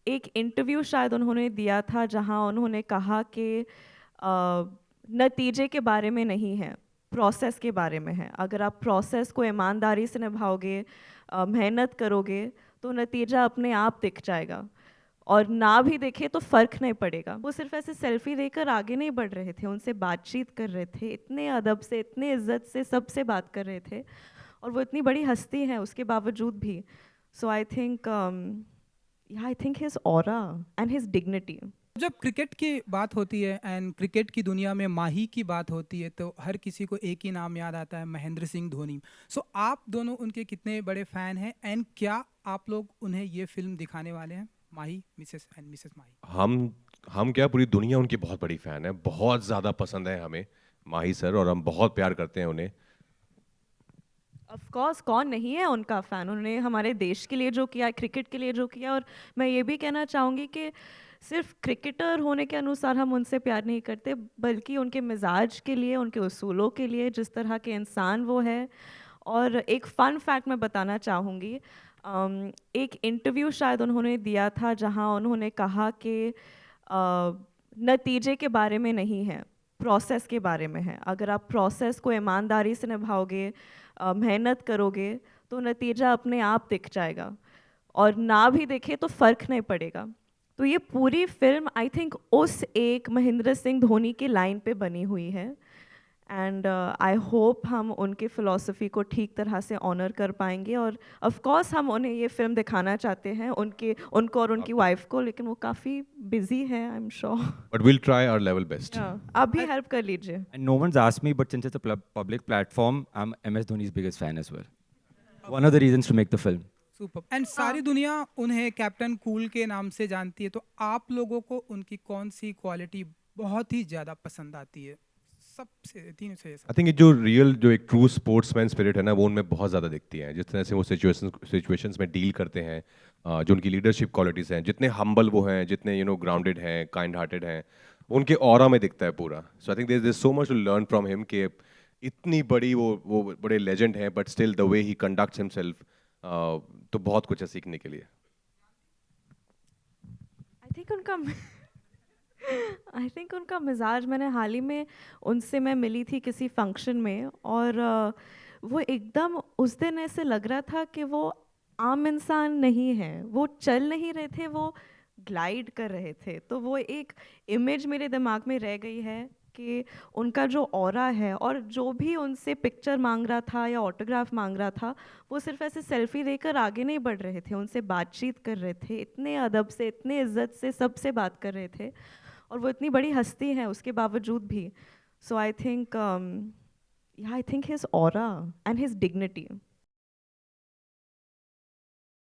एक इंटरव्यू शायद उन्होंने दिया था जहां उन्होंने कहा कि नतीजे के बारे में नहीं है, प्रोसेस के बारे में है। अगर आप प्रोसेस को ईमानदारी से निभाओगे, मेहनत करोगे, तो नतीजा अपने आप दिख जाएगा। और ना भी देखे तो फ़र्क नहीं पड़ेगा। वो सिर्फ ऐसे सेल्फी लेकर आगे नहीं बढ़ रहे थे, उनसे बातचीत कर रहे थे, इतने अदब से, इतने इज्जत से सबसे बात कर रहे थे। और वो इतनी बड़ी हस्ती हैं उसके बावजूद भी। So I think his aura and his dignity. जब क्रिकेट की बात होती है एंड क्रिकेट की दुनिया में माही की बात होती है तो हर किसी को एक ही नाम याद आता है, महेंद्र सिंह धोनी। सो आप दोनों उनके कितने बड़े फैन हैं एंड क्या आप लोग उन्हें ये फिल्म दिखाने वाले हैं, माही मिसेस माही? हम क्या, पूरी दुनिया उनकी बहुत बड़ी फ़ैन है, बहुत ज़्यादा पसंद है हमें माही सर, और हम बहुत प्यार करते हैं उन्हें। ऑफ कोर्स, कौन नहीं है उनका फ़ैन। उन्होंने हमारे देश के लिए जो किया, क्रिकेट के लिए जो किया। और मैं ये भी कहना चाहूँगी कि सिर्फ क्रिकेटर होने के अनुसार हम उनसे प्यार नहीं करते, बल्कि उनके मिजाज के लिए, उनके उसूलों के लिए, जिस तरह के इंसान वो है। और एक फ़न फैक्ट मैं बताना चाहूँगी। एक इंटरव्यू शायद उन्होंने दिया था जहां उन्होंने कहा कि नतीजे के बारे में नहीं है, प्रोसेस के बारे में है। अगर आप प्रोसेस को ईमानदारी से निभाओगे, मेहनत करोगे, तो नतीजा अपने आप दिख जाएगा। और ना भी देखे तो फ़र्क नहीं पड़ेगा। तो ये पूरी फिल्म आई थिंक उस एक महेंद्र सिंह धोनी की लाइन पे बनी हुई है। एंड आई होप हम उनकी फ़िलॉसफी को ठीक तरह से ऑनर कर पाएंगे। और ऑफ कोर्स हम उन्हें ये फ़िल्म दिखाना चाहते हैं, उनको और उनकी वाइफ को, लेकिन वो काफ़ी बिजी है, I am sure. But will try our level best. आप भी हेल्प कर लीजिए। And no one's asked me, but since it's a public platform, I'm MS Dhoni's biggest fan as well. One of the reasons to make the film. Super. And सारी दुनिया उन्हें captain cool के नाम से जानती है, तो आप लोगों को उनकी कौन सी क्वालिटी बहुत ही ज़्यादा पसंद आती है? सबसे तीनों से आई थिंक जो एक ट्रू स्पोर्ट्समैन स्पिरिट है ना, वो उनमें बहुत ज़्यादा दिखती है। जिस तरह से वो सिचुएशंस में डील करते हैं, जो उनकी लीडरशिप क्वालिटीज़ हैं, जितने हम्बल वो हैं, जितने ग्राउंडेड हैं, काइंड हार्टेड हैं, उनके ऑरा में दिखता है पूरा। So I think there is so much to learn from him कि इतनी बड़ी वो बड़े लेजेंड हैं, but still the way he conducts himself, तो बहुत कुछ है सीखने के लिए। आई थिंक उनका मिजाज, मैंने हाल ही में उनसे मैं मिली थी किसी फंक्शन में। और वो एकदम उस दिन ऐसे लग रहा था कि वो आम इंसान नहीं है। वो चल नहीं रहे थे, वो ग्लाइड कर रहे थे। तो वो एक इमेज मेरे दिमाग में रह गई है कि उनका जो ऑरा है, और जो भी उनसे पिक्चर मांग रहा था या ऑटोग्राफ मांग रहा था, वो सिर्फ ऐसे सेल्फी लेकर आगे नहीं बढ़ रहे थे, उनसे बातचीत कर रहे थे, इतने अदब से, इतने इज्जत से सबसे बात कर रहे थे। और वो इतनी बड़ी हस्ती हैं उसके बावजूद भी। So I think his aura and his dignity.